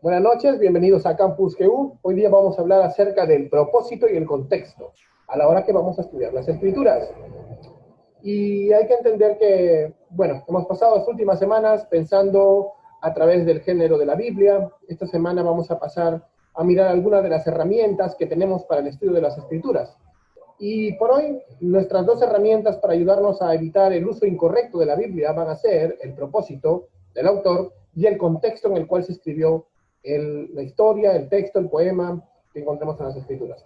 Buenas noches, bienvenidos a Campus GU. Hoy día vamos a hablar acerca del propósito y el contexto a la hora que vamos a estudiar las escrituras. Y hay que entender que, bueno, hemos pasado las últimas semanas pensando a través del género de la Biblia. Esta semana vamos a pasar a mirar algunas de las herramientas que tenemos para el estudio de las escrituras. Y por hoy, nuestras dos herramientas para ayudarnos a evitar el uso incorrecto de la Biblia van a ser el propósito del autor y el contexto en el cual se escribió la historia, el texto, el poema que encontramos en las escrituras.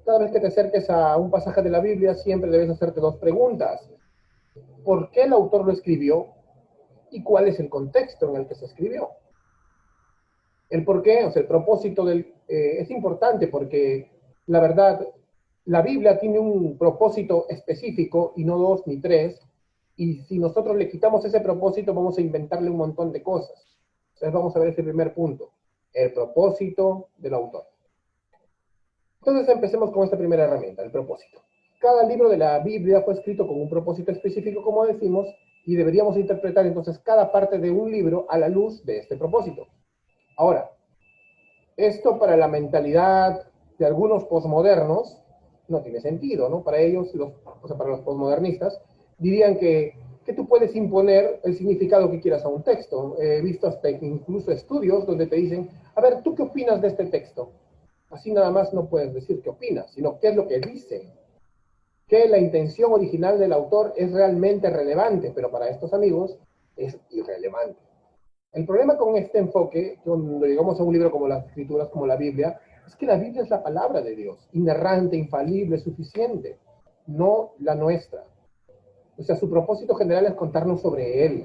Cada vez que te acerques a un pasaje de la Biblia, siempre debes hacerte dos preguntas. ¿Por qué el autor lo escribió? ¿Y cuál es el contexto en el que se escribió? El por qué, o sea, el propósito es importante porque la verdad, la Biblia tiene un propósito específico y no dos ni tres, y si nosotros le quitamos ese propósito vamos a inventarle un montón de cosas. Entonces vamos a ver ese primer punto, el propósito del autor. Entonces empecemos con esta primera herramienta, el propósito. Cada libro de la Biblia fue escrito con un propósito específico, como decimos, y deberíamos interpretar entonces cada parte de un libro a la luz de este propósito. Ahora, esto para la mentalidad de algunos posmodernos no tiene sentido, ¿no? Para ellos, o sea, para los posmodernistas, dirían que tú puedes imponer el significado que quieras a un texto. He visto hasta incluso estudios donde te dicen, a ver, ¿tú qué opinas de este texto? Así nada más no puedes decir qué opinas, sino qué es lo que dice. Que la intención original del autor es realmente relevante, pero para estos amigos es irrelevante. El problema con este enfoque, cuando llegamos a un libro como las Escrituras, como la Biblia, es que la Biblia es la palabra de Dios, inerrante, infalible, suficiente, no la nuestra. O sea, su propósito general es contarnos sobre Él.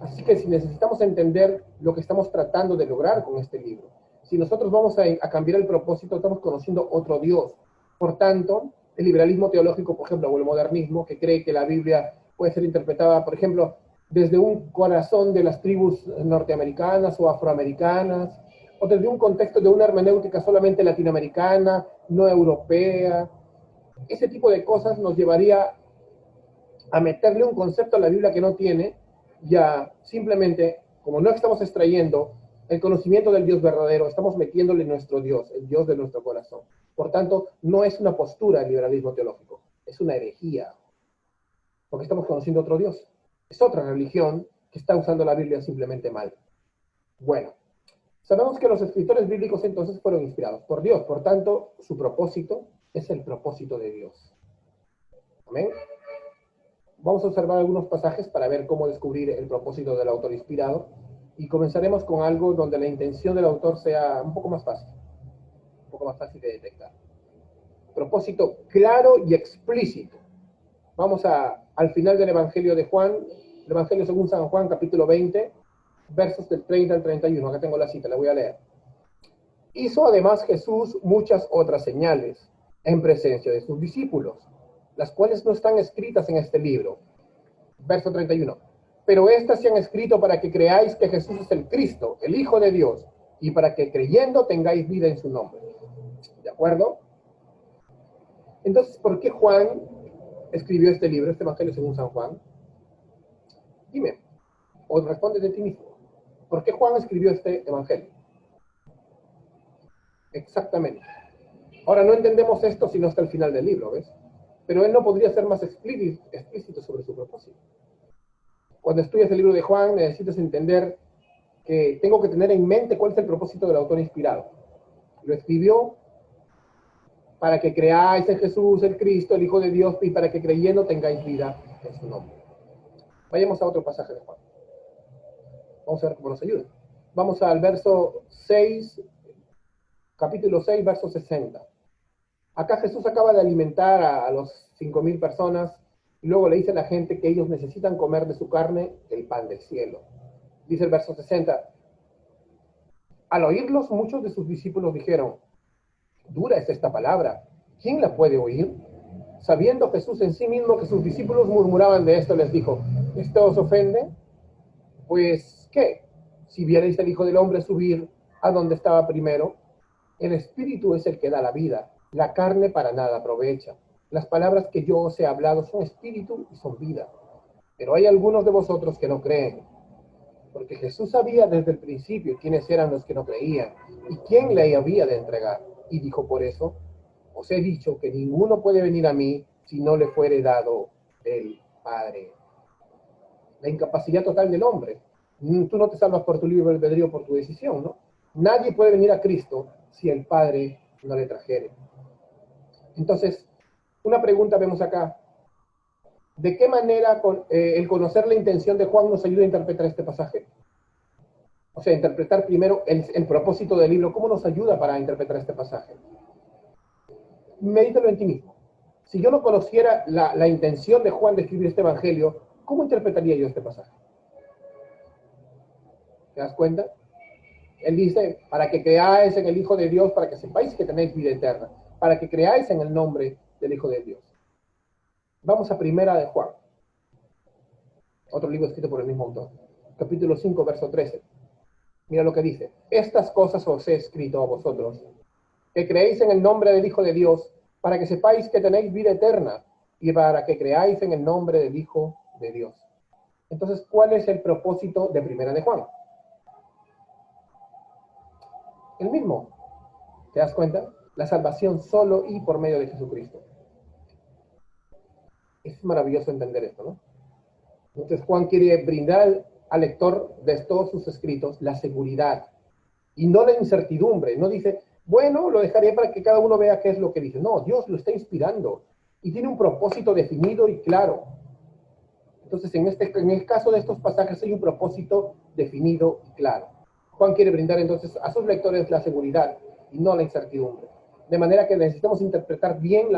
Así que si necesitamos entender lo que estamos tratando de lograr con este libro, si nosotros vamos a cambiar el propósito, estamos conociendo otro Dios. Por tanto, el liberalismo teológico, por ejemplo, o el modernismo, que cree que la Biblia puede ser interpretada, por ejemplo, desde un corazón de las tribus norteamericanas o afroamericanas, o desde un contexto de una hermenéutica solamente latinoamericana, no europea. Ese tipo de cosas nos llevaría a meterle un concepto a la Biblia que no tiene, ya simplemente, como no estamos extrayendo el conocimiento del Dios verdadero, estamos metiéndole nuestro Dios, el Dios de nuestro corazón. Por tanto, no es una postura el liberalismo teológico, es una herejía, porque estamos conociendo otro Dios. Es otra religión que está usando la Biblia simplemente mal. Bueno, sabemos que los escritores bíblicos entonces fueron inspirados por Dios, por tanto, su propósito es el propósito de Dios. Amén. Vamos a observar algunos pasajes para ver cómo descubrir el propósito del autor inspirado y comenzaremos con algo donde la intención del autor sea un poco más fácil de detectar. Propósito claro y explícito. Vamos al final del Evangelio de Juan, el Evangelio según San Juan, capítulo 20, versos del 30 al 31. Acá tengo la cita, la voy a leer. Hizo además Jesús muchas otras señales en presencia de sus discípulos, las cuales no están escritas en este libro. Verso 31. Pero estas se han escrito para que creáis que Jesús es el Cristo, el Hijo de Dios, y para que creyendo tengáis vida en su nombre. ¿De acuerdo? Entonces, ¿por qué Juan escribió este libro, este Evangelio según San Juan? Dime, o responde de ti mismo. ¿Por qué Juan escribió este Evangelio? Exactamente. Ahora, no entendemos esto sino hasta el final del libro, ¿ves? Pero él no podría ser más explícito sobre su propósito. Cuando estudias el libro de Juan, necesitas entender que tengo que tener en mente cuál es el propósito del autor inspirado. Lo escribió para que creáis en Jesús, el Cristo, el Hijo de Dios, y para que creyendo tengáis vida en su nombre. Vayamos a otro pasaje de Juan. Vamos a ver cómo nos ayuda. Vamos al verso 6, capítulo 6, verso 60. Acá Jesús acaba de alimentar a los 5,000 personas y luego le dice a la gente que ellos necesitan comer de su carne el pan del cielo. Dice el verso 60. Al oírlos, muchos de sus discípulos dijeron, dura es esta palabra, ¿quién la puede oír? Sabiendo Jesús en sí mismo que sus discípulos murmuraban de esto, les dijo, ¿esto os ofende? Pues, ¿qué? Si vierais al Hijo del Hombre subir a donde estaba primero, el Espíritu es el que da la vida, la carne para nada aprovecha. Las palabras que yo os he hablado son espíritu y son vida. Pero hay algunos de vosotros que no creen. porque Jesús sabía desde el principio quiénes eran los que no creían y quién le había de entregar. Y dijo: por eso os he dicho que ninguno puede venir a mí si no le fuere dado del Padre. La incapacidad total del hombre. Tú no te salvas por tu libre albedrío, por tu decisión, ¿no? Nadie puede venir a Cristo si el Padre no le trajere. Entonces, una pregunta vemos acá. ¿De qué manera el conocer la intención de Juan nos ayuda a interpretar este pasaje? O sea, interpretar primero el propósito del libro. ¿Cómo nos ayuda para interpretar este pasaje? Medítalo en ti mismo. Si yo no conociera la intención de Juan de escribir este evangelio, ¿cómo interpretaría yo este pasaje? ¿Te das cuenta? Él dice: para que creáis en el Hijo de Dios, para que sepáis que tenéis vida eterna, para que creáis en el nombre del Hijo de Dios. Vamos a Primera de Juan, otro libro escrito por el mismo autor, capítulo 5, verso 13. Mira lo que dice: estas cosas os he escrito a vosotros, que creéis en el nombre del Hijo de Dios, para que sepáis que tenéis vida eterna, y para que creáis en el nombre del Hijo de Dios. Entonces, ¿cuál es el propósito de Primera de Juan? El mismo. ¿Te das cuenta? La salvación solo y por medio de Jesucristo. Es maravilloso entender esto, ¿no? Entonces Juan quiere brindar al lector de todos sus escritos la seguridad y no la incertidumbre. No dice: bueno, lo dejaré para que cada uno vea qué es lo que dice. No, Dios lo está inspirando y tiene un propósito definido y claro. Entonces, en el caso de estos pasajes hay un propósito definido y claro. Juan quiere brindar entonces a sus lectores la seguridad y no la incertidumbre. De manera que necesitamos interpretar bien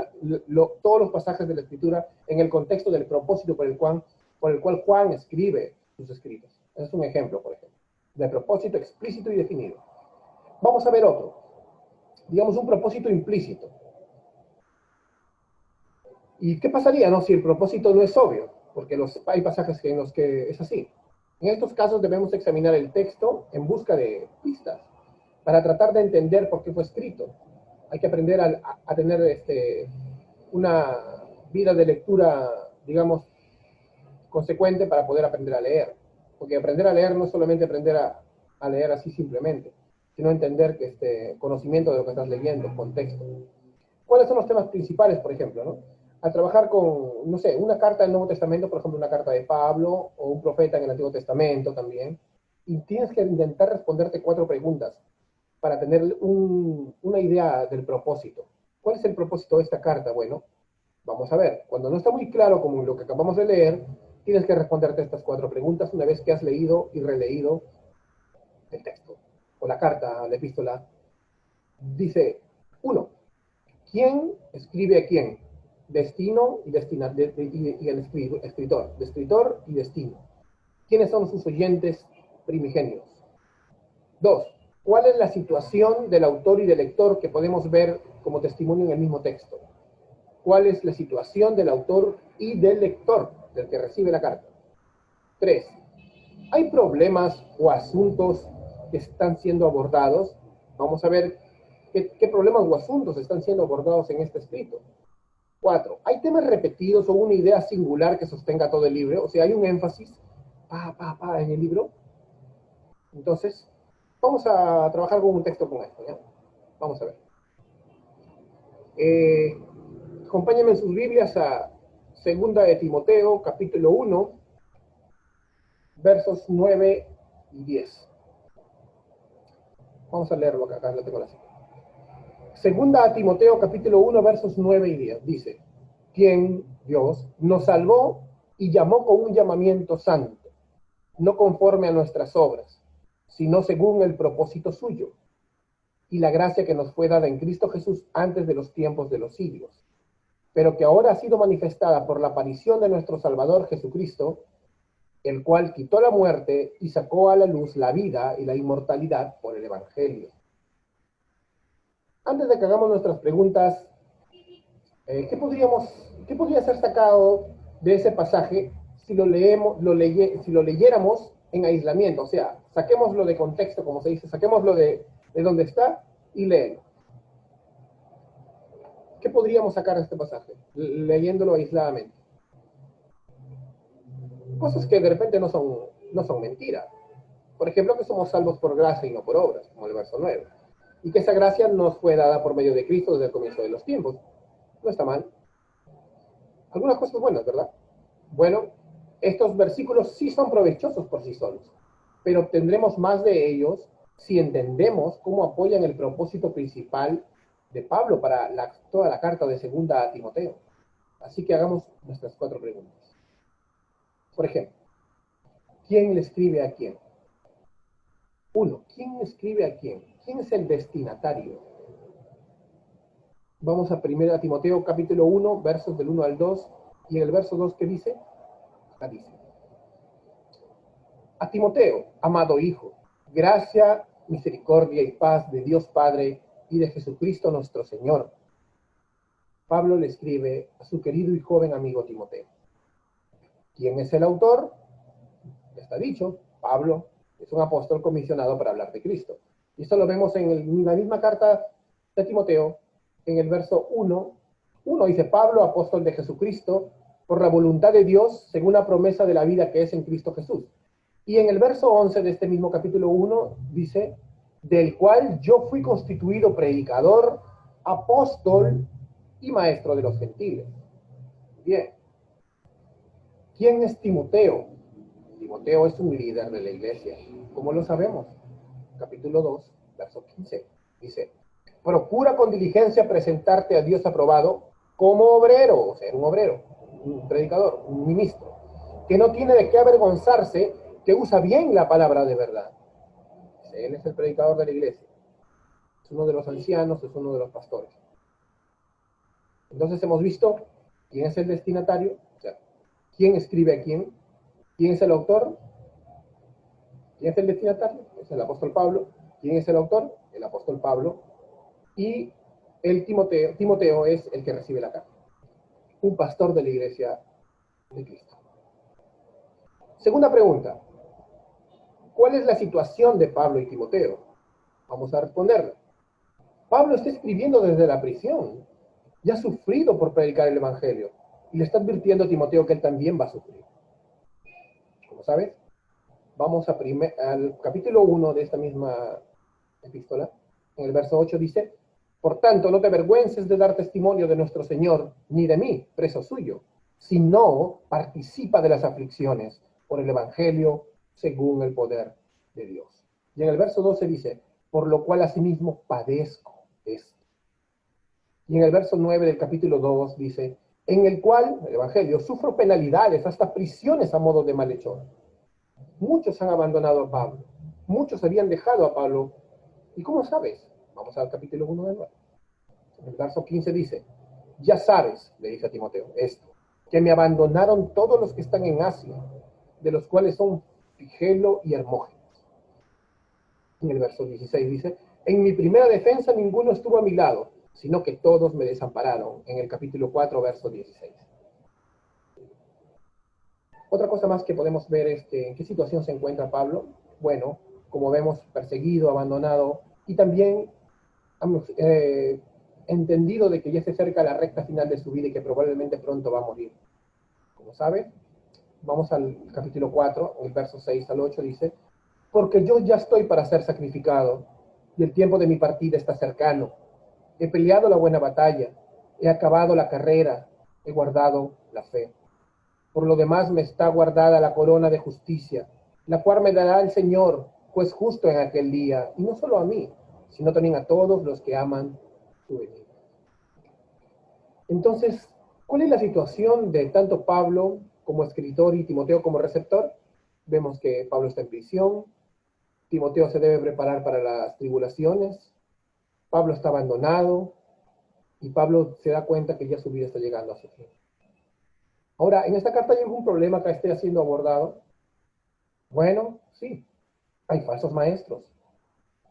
todos los pasajes de la Escritura en el contexto del propósito por el cual Juan escribe sus escritos. Ese es un ejemplo, por ejemplo, de propósito explícito y definido. Vamos a ver otro. Digamos, un propósito implícito. ¿Y qué pasaría, no, si el propósito no es obvio? Porque hay pasajes en los que es así. En estos casos debemos examinar el texto en busca de pistas para tratar de entender por qué fue escrito. Hay que aprender a tener una vida de lectura, digamos, consecuente para poder aprender a leer. Porque aprender a leer no es solamente aprender a leer así simplemente, sino entender que conocimiento de lo que estás leyendo, contexto. ¿Cuáles son los temas principales, por ejemplo, ¿no? Al trabajar con, no sé, una carta del Nuevo Testamento, por ejemplo, una carta de Pablo o un profeta en el Antiguo Testamento también, y tienes que intentar responderte 4 preguntas para tener una idea del propósito. ¿Cuál es el propósito de esta carta? Bueno, vamos a ver. Cuando no está muy claro como lo que acabamos de leer, tienes que responderte estas 4 preguntas una vez que has leído y releído el texto o la carta, la epístola. Dice, 1. ¿Quién escribe a quién? Destino y el escritor. De escritor y destino. ¿Quiénes son sus oyentes primigenios? 2. ¿Cuál es la situación del autor y del lector que podemos ver como testimonio en el mismo texto? ¿Cuál es la situación del autor y del lector, del que recibe la carta? 3. ¿Hay problemas o asuntos que están siendo abordados? Vamos a ver qué problemas o asuntos están siendo abordados en este escrito. 4. ¿Hay temas repetidos o una idea singular que sostenga todo el libro? O sea, ¿hay un énfasis en el libro? Entonces, vamos a trabajar con un texto con esto, ¿ya? Vamos a ver. Acompáñenme en sus Biblias a 2 de Timoteo, capítulo 1, versos 9 y 10. Vamos a leerlo acá lo tengo la cita. 2 a Timoteo, capítulo 1, versos 9 y 10. Dice: quien, Dios, nos salvó y llamó con un llamamiento santo, no conforme a nuestras obras, sino según el propósito suyo, y la gracia que nos fue dada en Cristo Jesús antes de los tiempos de los siglos, pero que ahora ha sido manifestada por la aparición de nuestro Salvador Jesucristo, el cual quitó la muerte y sacó a la luz la vida y la inmortalidad por el Evangelio. Antes de que hagamos nuestras preguntas, ¿qué podría ser sacado de ese pasaje si lo leyéramos en aislamiento? O sea, saquémoslo de contexto, como se dice, saquémoslo de donde está y léelo. ¿Qué podríamos sacar de este pasaje, leyéndolo aisladamente? Cosas que de repente no son mentiras. Por ejemplo, que somos salvos por gracia y no por obras, como el verso 9. Y que esa gracia nos fue dada por medio de Cristo desde el comienzo de los tiempos. No está mal. Algunas cosas buenas, ¿verdad? Bueno, estos versículos sí son provechosos por sí solos, pero obtendremos más de ellos si entendemos cómo apoyan el propósito principal de Pablo para toda la carta de segunda a Timoteo. Así que hagamos nuestras 4 preguntas. Por ejemplo, ¿quién le escribe a quién? 1. ¿Quién escribe a quién? ¿Quién es el destinatario? Vamos a 1 Timoteo capítulo 1, versos del 1 al 2, y en el verso 2, ¿qué dice? Dice: a Timoteo, amado hijo, gracia, misericordia y paz de Dios Padre y de Jesucristo nuestro Señor. Pablo le escribe a su querido y joven amigo Timoteo. ¿Quién es el autor? Ya está dicho, Pablo es un apóstol comisionado para hablar de Cristo. Y esto lo vemos en la misma carta de Timoteo, en el verso 1. Dice: Pablo, apóstol de Jesucristo, por la voluntad de Dios, según la promesa de la vida que es en Cristo Jesús. Y en el verso 11 de este mismo capítulo 1 dice: del cual yo fui constituido predicador, apóstol y maestro de los gentiles. Bien. ¿Quién es Timoteo? Timoteo es un líder de la iglesia. ¿Cómo lo sabemos? Capítulo 2, verso 15. Dice: procura con diligencia presentarte a Dios aprobado como obrero, o sea, un obrero, un predicador, un ministro, que no tiene de qué avergonzarse, que usa bien la palabra de verdad. Él es el predicador de la iglesia. Es uno de los ancianos, es uno de los pastores. Entonces hemos visto quién es el destinatario, o sea, quién escribe a quién, quién es el autor, quién es el destinatario, es el apóstol Pablo, quién es el autor, el apóstol Pablo, y el Timoteo es el que recibe la carta, un pastor de la iglesia de Cristo. Segunda pregunta: ¿cuál es la situación de Pablo y Timoteo? Vamos a responderla. Pablo está escribiendo desde la prisión. Ya ha sufrido por predicar el evangelio. Y le está advirtiendo a Timoteo que él también va a sufrir. ¿Cómo sabes? Vamos al capítulo 1 de esta misma epístola. En el verso 8 dice: por tanto, no te avergüences de dar testimonio de nuestro Señor, ni de mí, preso suyo, sino participa de las aflicciones por el evangelio según el poder de Dios. Y en el verso 12 dice: por lo cual asimismo padezco esto. Y en el verso 9 del capítulo 2 dice: en el cual, el evangelio, sufro penalidades, hasta prisiones a modo de malhechor. Muchos han abandonado a Pablo, muchos habían dejado a Pablo. ¿Y cómo sabes? Vamos al capítulo 1 de nuevo. En el verso 15 dice: ya sabes, le dice a Timoteo, esto, que me abandonaron todos los que están en Asia, de los cuales son Figelo y Hermógenes. En el verso 16 dice: en mi primera defensa ninguno estuvo a mi lado, sino que todos me desampararon. En el capítulo 4, verso 16. Otra cosa más que podemos ver es que en qué situación se encuentra Pablo. Bueno, como vemos, perseguido, abandonado, y también hemos entendido de que ya se acerca la recta final de su vida y que probablemente pronto va a morir. Como sabe, vamos al capítulo 4, el verso 6 al 8, dice: porque yo ya estoy para ser sacrificado, y el tiempo de mi partida está cercano. He peleado la buena batalla, he acabado la carrera, he guardado la fe. Por lo demás me está guardada la corona de justicia, la cual me dará el Señor, pues justo en aquel día, y no solo a mí, sino también a todos los que aman su venida. Entonces, ¿cuál es la situación de tanto Pablo como escritor y Timoteo como receptor? Vemos que Pablo está en prisión, Timoteo se debe preparar para las tribulaciones, Pablo está abandonado, y Pablo se da cuenta que ya su vida está llegando a su fin. Ahora, ¿en esta carta hay algún problema que esté siendo abordado? Bueno, sí, hay falsos maestros.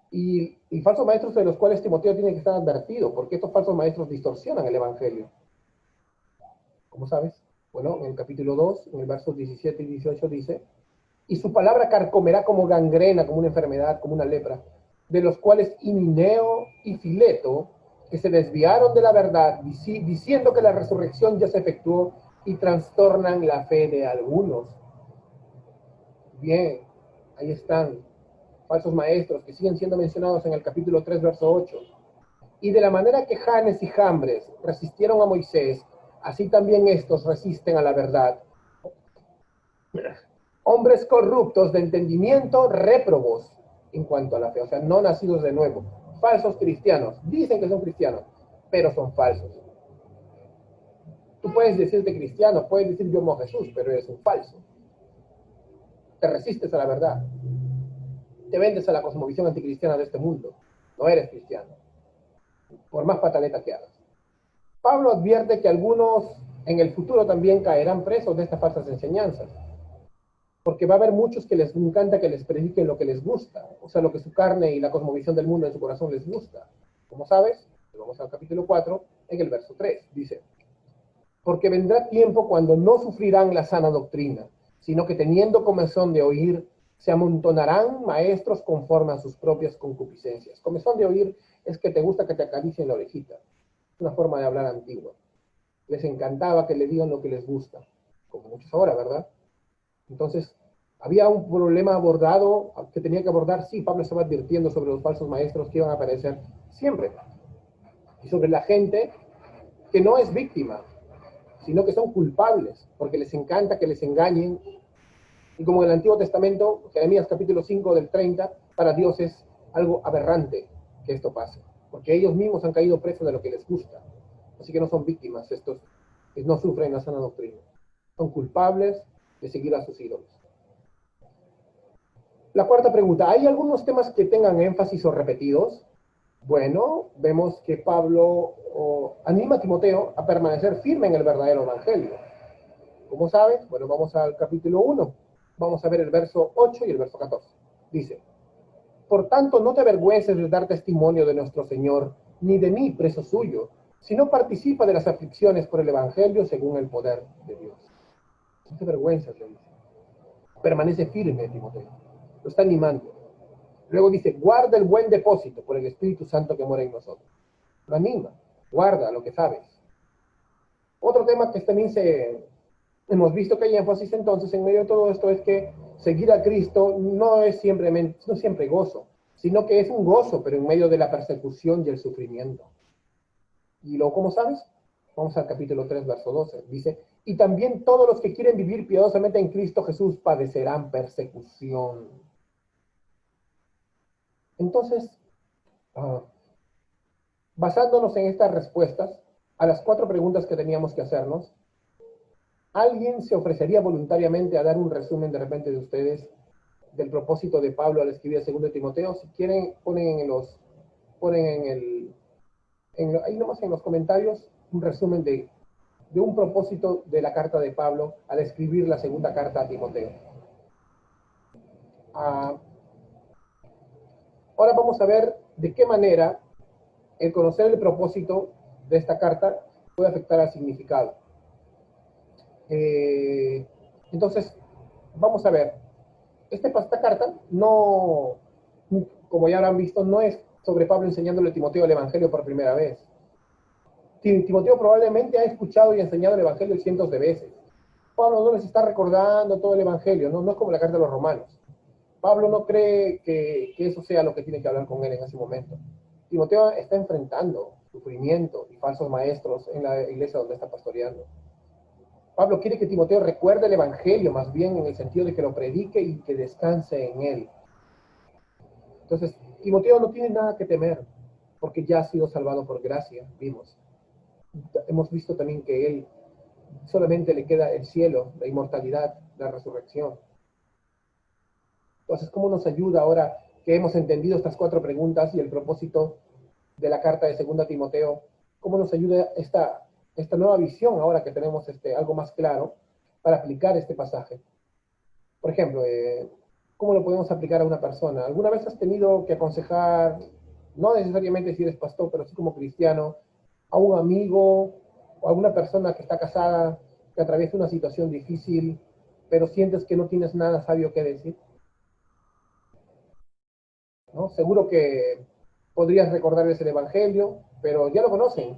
Y falsos maestros de los cuales Timoteo tiene que estar advertido, porque estos falsos maestros distorsionan el evangelio. ¿Cómo sabes? Bueno, en el capítulo 2, en el versos 17 y 18 dice: y su palabra carcomerá como gangrena, como una enfermedad, como una lepra, de los cuales Himeneo y Fileto, que se desviaron de la verdad, diciendo que la resurrección ya se efectuó, y trastornan la fe de algunos. Bien, ahí están falsos maestros que siguen siendo mencionados en el capítulo 3, verso 8. Y de la manera que Janes y Jambres resistieron a Moisés, así también estos resisten a la verdad. Hombres corruptos de entendimiento, réprobos en cuanto a la fe, o sea, no nacidos de nuevo, falsos cristianos, dicen que son cristianos, pero son falsos. Tú puedes decirte cristiano, puedes decir yo amo a Jesús, pero eres un falso. Te resistes a la verdad. Te vendes a la cosmovisión anticristiana de este mundo. No eres cristiano, por más pataleta que hagas. Pablo advierte que algunos en el futuro también caerán presos de estas falsas enseñanzas, porque va a haber muchos que les encanta que les prediquen lo que les gusta, o sea, lo que su carne y la cosmovisión del mundo en su corazón les gusta. Como sabes, vamos al capítulo 4, en el verso 3, dice: porque vendrá tiempo cuando no sufrirán la sana doctrina, sino que teniendo comezón de oír, se amontonarán maestros conforme a sus propias concupiscencias. Comezón de oír es que te gusta que te acaricien la orejita. Es una forma de hablar antigua. Les encantaba que le digan lo que les gusta, como muchos ahora, ¿verdad? Entonces, había un problema abordado, que tenía que abordar. Sí, Pablo estaba advirtiendo sobre los falsos maestros que iban a aparecer siempre, y sobre la gente que no es víctima, sino que son culpables, porque les encanta que les engañen. Y como en el Antiguo Testamento, Jeremías capítulo 5 del 30, para Dios es algo aberrante que esto pase, porque ellos mismos han caído presos de lo que les gusta. Así que no son víctimas estos que no sufren la sana doctrina. Son culpables de seguir a sus ídolos. La cuarta pregunta: ¿hay algunos temas que tengan énfasis o repetidos? Bueno, vemos que Pablo anima a Timoteo a permanecer firme en el verdadero evangelio. ¿Cómo sabes? Bueno, vamos al capítulo 1. Vamos a ver el verso 8 y el verso 14. Dice: por tanto, no te avergüences de dar testimonio de nuestro Señor, ni de mí, preso suyo, sino participa de las aflicciones por el evangelio según el poder de Dios. No te avergüences, le dice. Permanece firme, Timoteo. Lo está animando. Luego dice: guarda el buen depósito por el Espíritu Santo que mora en nosotros. Lo anima, guarda lo que sabes. Otro tema que también hemos visto que hay énfasis entonces en medio de todo esto es que seguir a Cristo no es siempre gozo, sino que es un gozo, pero en medio de la persecución y el sufrimiento. Y luego, ¿cómo sabes? Vamos al capítulo 3, verso 12. Dice: y también todos los que quieren vivir piadosamente en Cristo Jesús padecerán persecución. Entonces, basándonos en estas respuestas a las 4 preguntas que teníamos que hacernos, ¿alguien se ofrecería voluntariamente a dar un resumen de repente de ustedes del propósito de Pablo al escribir el 2 Timoteo? Si quieren, ahí nomás en los comentarios un resumen de un propósito de la carta de Pablo al escribir la segunda carta a Timoteo. Ahora vamos a ver de qué manera el conocer el propósito de esta carta puede afectar al significado. Entonces, vamos a ver. Esta carta no, como ya habrán visto, no es sobre Pablo enseñándole a Timoteo el Evangelio por primera vez. Timoteo probablemente ha escuchado y enseñado el Evangelio cientos de veces. Pablo no les está recordando todo el Evangelio, no es como la carta de los Romanos. Pablo no cree que eso sea lo que tiene que hablar con él en ese momento. Timoteo está enfrentando sufrimiento y falsos maestros en la iglesia donde está pastoreando. Pablo quiere que Timoteo recuerde el Evangelio, más bien en el sentido de que lo predique y que descanse en él. Entonces, Timoteo no tiene nada que temer, porque ya ha sido salvado por gracia, vimos. Hemos visto también que él solamente le queda el cielo, la inmortalidad, la resurrección. Entonces, ¿cómo nos ayuda ahora que hemos entendido estas 4 preguntas y el propósito de la carta de 2 Timoteo? ¿Cómo nos ayuda esta nueva visión ahora que tenemos algo más claro para aplicar este pasaje? Por ejemplo, ¿cómo lo podemos aplicar a una persona? ¿Alguna vez has tenido que aconsejar, no necesariamente si eres pastor, pero sí como cristiano, a un amigo o a una persona que está casada, que atraviesa una situación difícil, pero sientes que no tienes nada sabio que decir? ¿No? Seguro que podrías recordarles el Evangelio, pero ya lo conocen,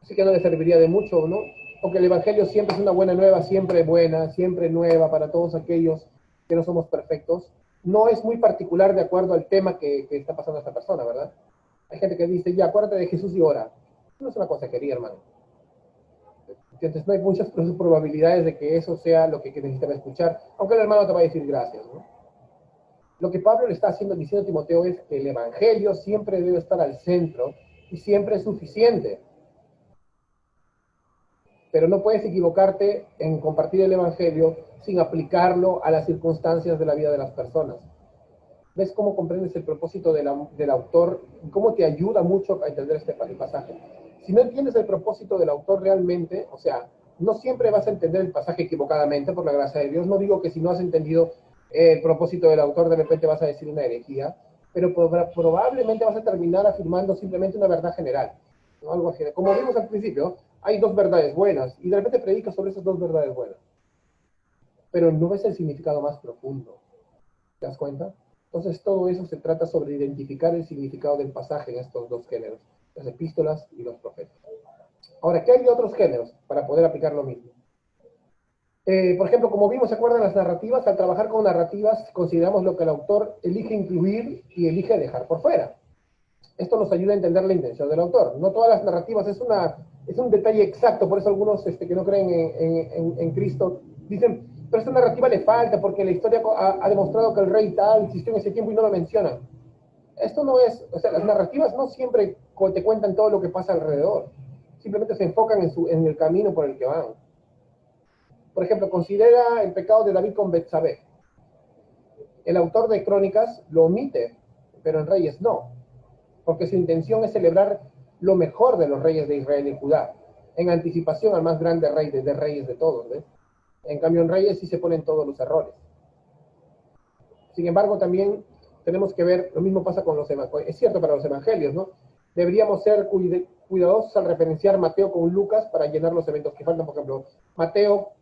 así que no les serviría de mucho, ¿no? Porque el Evangelio siempre es una buena nueva, siempre buena, siempre nueva para todos aquellos que no somos perfectos. no es muy particular de acuerdo al tema que está pasando a esta persona, ¿verdad? Hay gente que dice, ya, acuérdate de Jesús y ora. No es una consejería, hermano. Entonces no hay muchas probabilidades de que eso sea lo que necesitaba escuchar, aunque el hermano te va a decir gracias, ¿no? Lo que Pablo le está diciendo a Timoteo es que el evangelio siempre debe estar al centro y siempre es suficiente. Pero no puedes equivocarte en compartir el evangelio sin aplicarlo a las circunstancias de la vida de las personas. ¿Ves cómo comprendes el propósito del autor y cómo te ayuda mucho a entender este pasaje? Si no entiendes el propósito del autor realmente, o sea, no siempre vas a entender el pasaje equivocadamente, por la gracia de Dios. No digo que si no has entendido el propósito del autor, de repente vas a decir una herejía, pero probablemente vas a terminar afirmando simplemente una verdad general, ¿no? Algo así. Como vimos al principio, hay dos verdades buenas, y de repente predicas sobre esas dos verdades buenas, pero no ves el significado más profundo. ¿Te das cuenta? Entonces todo eso se trata sobre identificar el significado del pasaje en estos dos géneros, las epístolas y los profetas. Ahora, ¿qué hay de otros géneros para poder aplicar lo mismo? Por ejemplo, como vimos, ¿se acuerdan las narrativas? Al trabajar con narrativas, consideramos lo que el autor elige incluir y elige dejar por fuera. Esto nos ayuda a entender la intención del autor. No todas las narrativas, es un detalle exacto, por eso algunos que no creen en Cristo dicen, pero esta narrativa le falta porque la historia ha demostrado que el rey tal existió en ese tiempo y no lo mencionan. Esto no es, o sea, las narrativas no siempre te cuentan todo lo que pasa alrededor, simplemente se enfocan en el camino por el que van. Por ejemplo, considera el pecado de David con Betsabé. El autor de Crónicas lo omite, pero en Reyes no, porque su intención es celebrar lo mejor de los reyes de Israel y Judá, en anticipación al más grande rey de reyes de todos, ¿ves? En cambio, en Reyes sí se ponen todos los errores. Sin embargo, también tenemos que ver, lo mismo pasa con los evangelios, es cierto para los evangelios, ¿no? Deberíamos ser cuidadosos al referenciar Mateo con Lucas para llenar los eventos que faltan. Por ejemplo, Mateo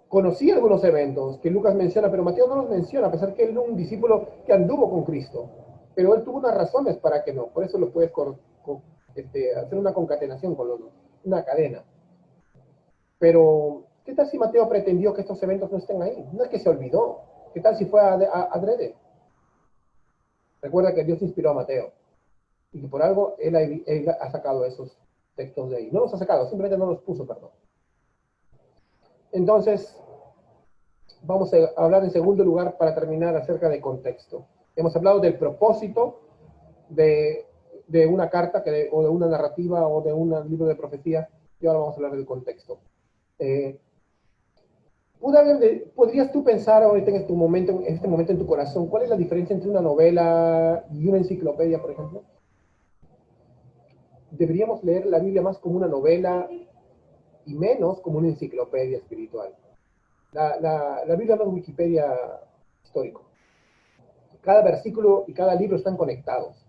conocía algunos eventos que Lucas menciona, pero Mateo no los menciona, a pesar que él era un discípulo que anduvo con Cristo. Pero él tuvo unas razones para que no, por eso lo puedes hacer una concatenación con los dos, una cadena. Pero, ¿qué tal si Mateo pretendió que estos eventos no estén ahí? No es que se olvidó. ¿Qué tal si fue adrede? Recuerda que Dios inspiró a Mateo y que por algo él ha sacado esos textos de ahí. No los ha sacado, simplemente no los puso, perdón. Entonces, vamos a hablar en segundo lugar para terminar acerca de contexto. Hemos hablado del propósito de una carta o de una narrativa o de un libro de profecía y ahora vamos a hablar del contexto. ¿Podrías tú pensar ahorita en este momento en tu corazón, cuál es la diferencia entre una novela y una enciclopedia, por ejemplo? Deberíamos leer la Biblia más como una novela y menos como una enciclopedia espiritual. La Biblia no es Wikipedia histórico. Cada versículo y cada libro están conectados.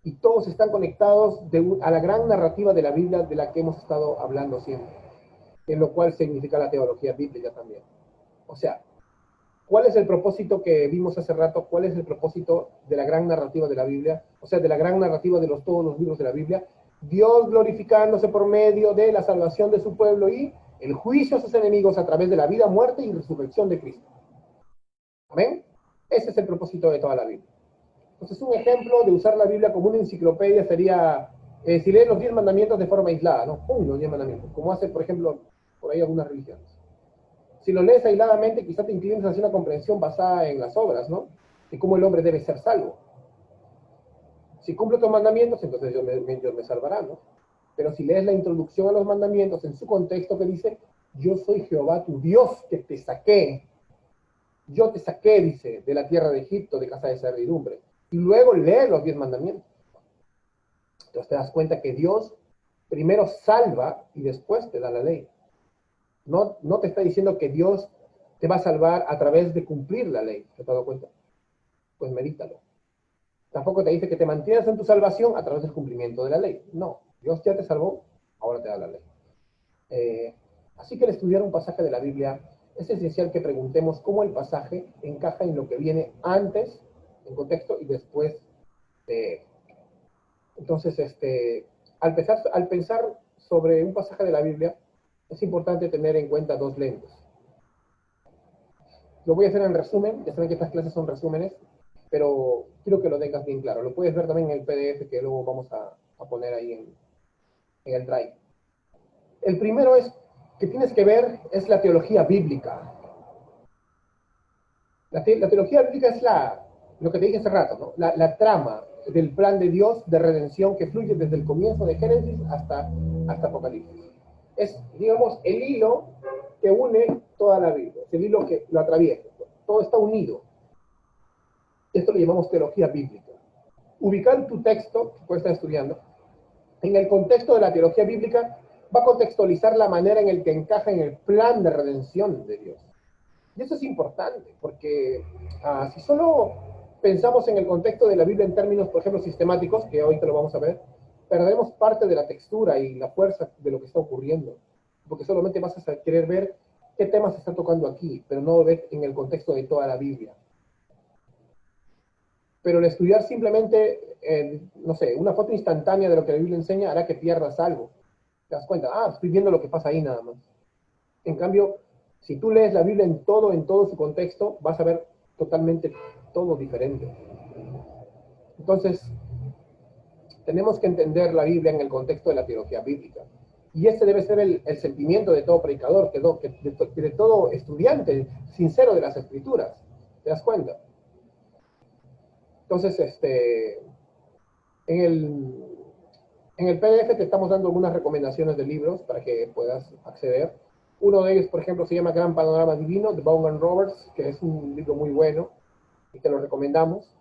Y todos están conectados a la gran narrativa de la Biblia de la que hemos estado hablando siempre, en lo cual significa la teología bíblica también. O sea, ¿cuál es el propósito que vimos hace rato? ¿Cuál es el propósito de la gran narrativa de la Biblia? O sea, de la gran narrativa de todos los libros de la Biblia. Dios glorificándose por medio de la salvación de su pueblo y el juicio a sus enemigos a través de la vida, muerte y resurrección de Cristo. ¿Amén? Ese es el propósito de toda la Biblia. Entonces, un ejemplo de usar la Biblia como una enciclopedia sería, si lees los 10 mandamientos de forma aislada, ¿no? Los 10 mandamientos, como hace, por ejemplo, por ahí algunas religiones. Si lo lees aisladamente, quizá te inclines hacia una comprensión basada en las obras, ¿no? De cómo el hombre debe ser salvo. Si cumplo tus mandamientos, entonces Dios me salvará, ¿no? Pero si lees la introducción a los mandamientos en su contexto que dice, yo soy Jehová tu Dios que te saqué. Yo te saqué, dice, de la tierra de Egipto, de casa de servidumbre. Y luego lee los 10 mandamientos. Entonces te das cuenta que Dios primero salva y después te da la ley. No te está diciendo que Dios te va a salvar a través de cumplir la ley. ¿Te has dado cuenta? Pues medítalo. Tampoco te dice que te mantienes en tu salvación a través del cumplimiento de la ley. No, Dios ya te salvó, ahora te da la ley. Así que al estudiar un pasaje de la Biblia, es esencial que preguntemos cómo el pasaje encaja en lo que viene antes, en contexto, y después de... Entonces, al pensar sobre un pasaje de la Biblia, es importante tener en cuenta dos lentes. Lo voy a hacer en resumen, ya saben que estas clases son resúmenes, pero quiero que lo tengas bien claro. Lo puedes ver también en el PDF que luego vamos a poner ahí en el Drive. El primero es que tienes que ver es la teología bíblica. La teología bíblica es lo que te dije hace rato, ¿no? La trama del plan de Dios de redención que fluye desde el comienzo de Génesis hasta Apocalipsis. Es, digamos, el hilo que une toda la Biblia, es el hilo que lo atraviesa. Todo está unido. Esto lo llamamos teología bíblica. Ubicar tu texto, que puedes estar estudiando, en el contexto de la teología bíblica va a contextualizar la manera en el que encaja en el plan de redención de Dios. Y eso es importante, porque si solo pensamos en el contexto de la Biblia en términos, por ejemplo, sistemáticos, que hoy te lo vamos a ver, perdemos parte de la textura y la fuerza de lo que está ocurriendo, porque solamente vas a querer ver qué temas se está tocando aquí, pero no ver en el contexto de toda la Biblia. Pero el estudiar simplemente, no sé, una foto instantánea de lo que la Biblia enseña hará que pierdas algo. Te das cuenta, estoy viendo lo que pasa ahí nada más. En cambio, si tú lees la Biblia en todo su contexto, vas a ver totalmente todo diferente. Entonces, tenemos que entender la Biblia en el contexto de la teología bíblica. Y ese debe ser el sentimiento de todo predicador, de todo estudiante sincero de las Escrituras. ¿Te das cuenta? Entonces, en el PDF te estamos dando algunas recomendaciones de libros para que puedas acceder. Uno de ellos, por ejemplo, se llama Gran Panorama Divino, de Vaughan Roberts, que es un libro muy bueno y te lo recomendamos.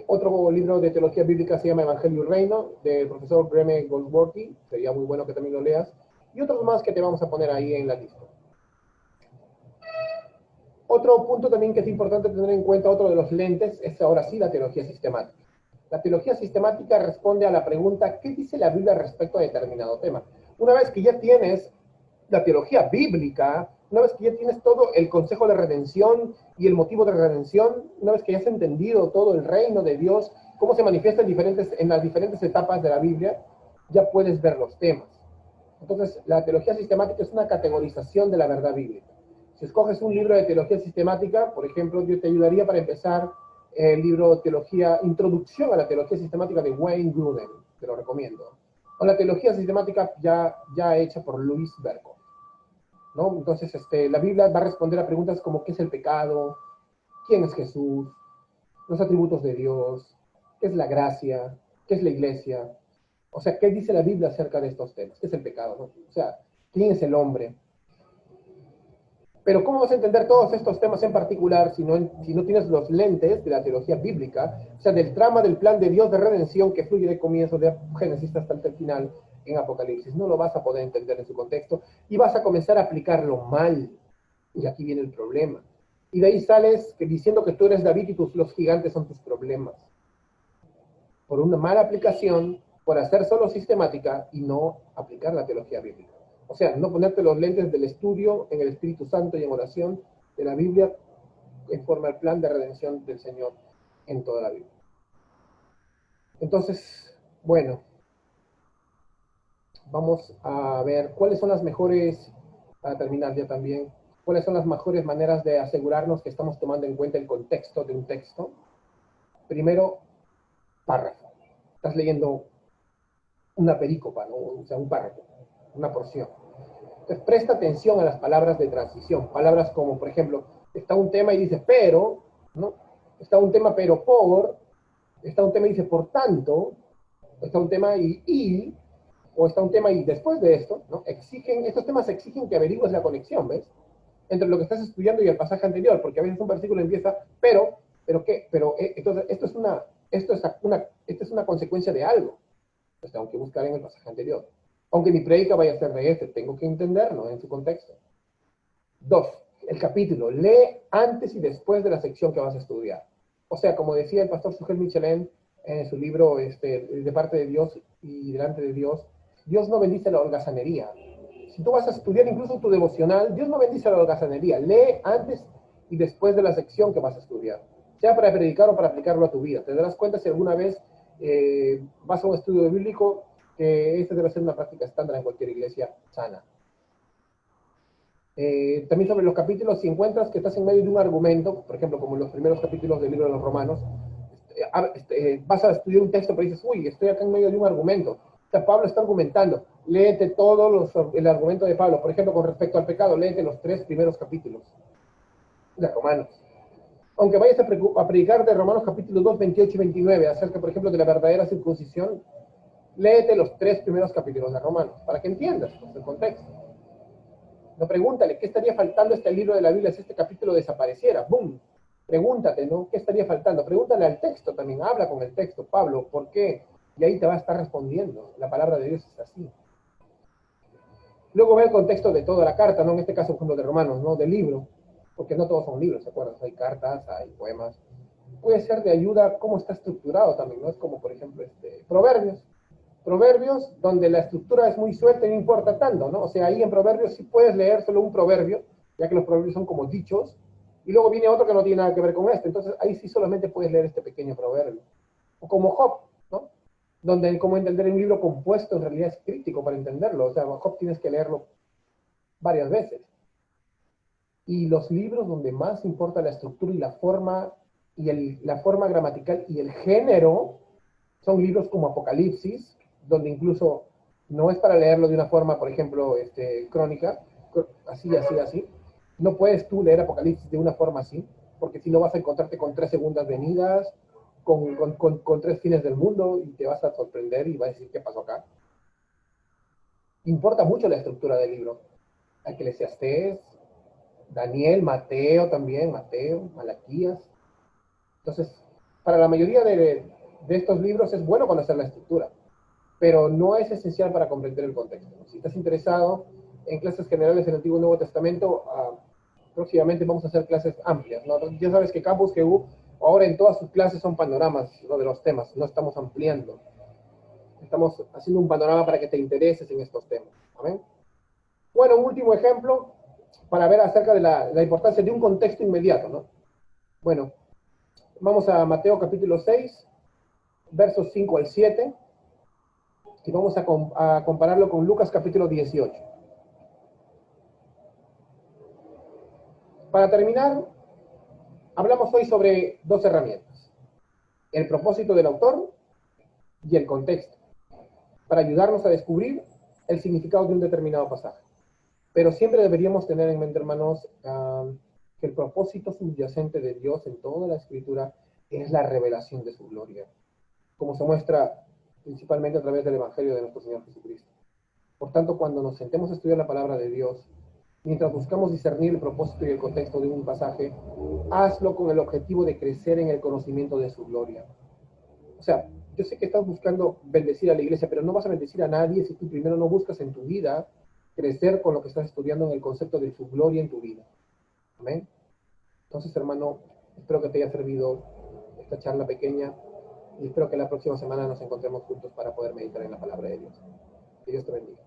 Otro libro de teología bíblica se llama Evangelio y Reino, del profesor Greme Goldsworthy, sería muy bueno que también lo leas. Y otros más que te vamos a poner ahí en la lista. Otro punto también que es importante tener en cuenta, otro de los lentes, es ahora sí la teología sistemática. La teología sistemática responde a la pregunta, ¿qué dice la Biblia respecto a determinado tema? Una vez que ya tienes la teología bíblica, una vez que ya tienes todo el consejo de redención y el motivo de redención, una vez que ya has entendido todo el reino de Dios, cómo se manifiesta en las diferentes etapas de la Biblia, ya puedes ver los temas. Entonces, la teología sistemática es una categorización de la verdad bíblica. Si escoges un libro de teología sistemática, por ejemplo, yo te ayudaría para empezar el libro Teología, Introducción a la Teología Sistemática de Wayne Grudem, te lo recomiendo. O la teología sistemática ya hecha por Louis Berkhoff, ¿no? Entonces, la Biblia va a responder a preguntas como ¿qué es el pecado? ¿Quién es Jesús? Los atributos de Dios, ¿qué es la gracia? ¿Qué es la iglesia? O sea, ¿qué dice la Biblia acerca de estos temas? ¿Qué es el pecado? ¿No? O sea, ¿quién es el hombre? Pero ¿cómo vas a entender todos estos temas en particular si no tienes los lentes de la teología bíblica, o sea, del trama del plan de Dios de redención que fluye de comienzo de Génesis hasta el final en Apocalipsis? No lo vas a poder entender en su contexto y vas a comenzar a aplicarlo mal. Y aquí viene el problema. Y de ahí sales diciendo que tú eres David y los gigantes son tus problemas. Por una mala aplicación, por hacer solo sistemática y no aplicar la teología bíblica. O sea, no ponerte los lentes del estudio en el Espíritu Santo y en oración de la Biblia en forma del plan de redención del Señor en toda la Biblia. Entonces, bueno, vamos a ver cuáles son las mejores, para terminar ya también, cuáles son las mejores maneras de asegurarnos que estamos tomando en cuenta el contexto de un texto. Primero, párrafo. Estás leyendo una perícopa, ¿no? O sea, un párrafo, una porción. Entonces, presta atención a las palabras de transición. Palabras como, por ejemplo, está un tema y dice pero, ¿no? Está un tema pero por, está un tema y dice por tanto, está un tema y, o está un tema y después de esto, ¿no? Estos temas exigen que averigües la conexión, ¿ves? Entre lo que estás estudiando y el pasaje anterior, porque a veces un versículo empieza, pero qué, entonces esto es una consecuencia de algo. Pues tengo que buscar en el pasaje anterior. Aunque mi prédica vaya a ser de tengo que entenderlo en su contexto. 2. El capítulo. Lee antes y después de la sección que vas a estudiar. O sea, como decía el pastor Sujel Michelin en su libro De parte de Dios y delante de Dios, Dios no bendice la holgazanería. Si tú vas a estudiar incluso tu devocional, Dios no bendice la holgazanería. Lee antes y después de la sección que vas a estudiar. Sea para predicar o para aplicarlo a tu vida. Te darás cuenta si alguna vez vas a un estudio bíblico, que esta debe ser una práctica estándar en cualquier iglesia sana. También sobre los capítulos, si encuentras que estás en medio de un argumento, por ejemplo, como en los primeros capítulos del libro de los Romanos, vas a estudiar un texto, pero dices, uy, estoy acá en medio de un argumento. O sea, Pablo está argumentando. Léete el argumento de Pablo. Por ejemplo, con respecto al pecado, léete los 3 primeros capítulos de Romanos. Aunque vayas a predicar de Romanos capítulos 2, 28 y 29, acerca, por ejemplo, de la verdadera circuncisión, léete los 3 primeros capítulos de Romanos, para que entiendas pues, el contexto. No, pregúntale, ¿qué estaría faltando a este libro de la Biblia si este capítulo desapareciera? ¡Bum! Pregúntate, ¿no? ¿Qué estaría faltando? Pregúntale al texto también, habla con el texto, Pablo, ¿por qué? Y ahí te va a estar respondiendo. La palabra de Dios es así. Luego ve el contexto de toda la carta, ¿no? En este caso, por ejemplo, de Romanos, ¿no? Del libro, porque no todos son libros, ¿se acuerdan? Hay cartas, hay poemas. Puede ser de ayuda cómo está estructurado también, ¿no? Es como, por ejemplo, Proverbios. Proverbios, donde la estructura es muy suelta y no importa tanto, ¿no? O sea, ahí en Proverbios sí puedes leer solo un proverbio, ya que los proverbios son como dichos, y luego viene otro que no tiene nada que ver con este. Entonces, ahí sí solamente puedes leer este pequeño proverbio. O como Job, ¿no? Donde cómo entender un libro compuesto en realidad es crítico para entenderlo. O sea, Job tienes que leerlo varias veces. Y los libros donde más importa la estructura y la forma, la forma gramatical y el género, son libros como Apocalipsis, donde incluso no es para leerlo de una forma, por ejemplo, crónica, así, así, así. No puedes tú leer Apocalipsis de una forma así, porque si no vas a encontrarte con 3 segundas venidas, con 3 fines del mundo, y te vas a sorprender y vas a decir, ¿qué pasó acá? Importa mucho la estructura del libro. Eclesiastés, Daniel, Mateo también, Mateo, Malaquías. Entonces, para la mayoría de estos libros es bueno conocer la estructura, pero no es esencial para comprender el contexto. Si estás interesado en clases generales del Antiguo y Nuevo Testamento, próximamente vamos a hacer clases amplias, ¿no? Ya sabes que Campus GU ahora en todas sus clases son panoramas, ¿no? De los temas, no estamos ampliando. Estamos haciendo un panorama para que te intereses en estos temas. ¿Amén? Bueno, un último ejemplo para ver acerca de la importancia de un contexto inmediato, ¿no? Bueno, vamos a Mateo capítulo 6, versos 5 al 7, y vamos a compararlo con Lucas capítulo 18. Para terminar, hablamos hoy sobre 2 herramientas: el propósito del autor y el contexto, para ayudarnos a descubrir el significado de un determinado pasaje. Pero siempre deberíamos tener en mente, hermanos, que el propósito subyacente de Dios en toda la Escritura es la revelación de su gloria, como se muestra principalmente a través del Evangelio de nuestro Señor Jesucristo. Por tanto, cuando nos sentemos a estudiar la palabra de Dios, mientras buscamos discernir el propósito y el contexto de un pasaje, hazlo con el objetivo de crecer en el conocimiento de su gloria. O sea, yo sé que estás buscando bendecir a la iglesia, pero no vas a bendecir a nadie si tú primero no buscas en tu vida crecer con lo que estás estudiando en el concepto de su gloria en tu vida. Amén. Entonces, hermano, espero que te haya servido esta charla pequeña y espero que la próxima semana nos encontremos juntos para poder meditar en la palabra de Dios. Que Dios te bendiga.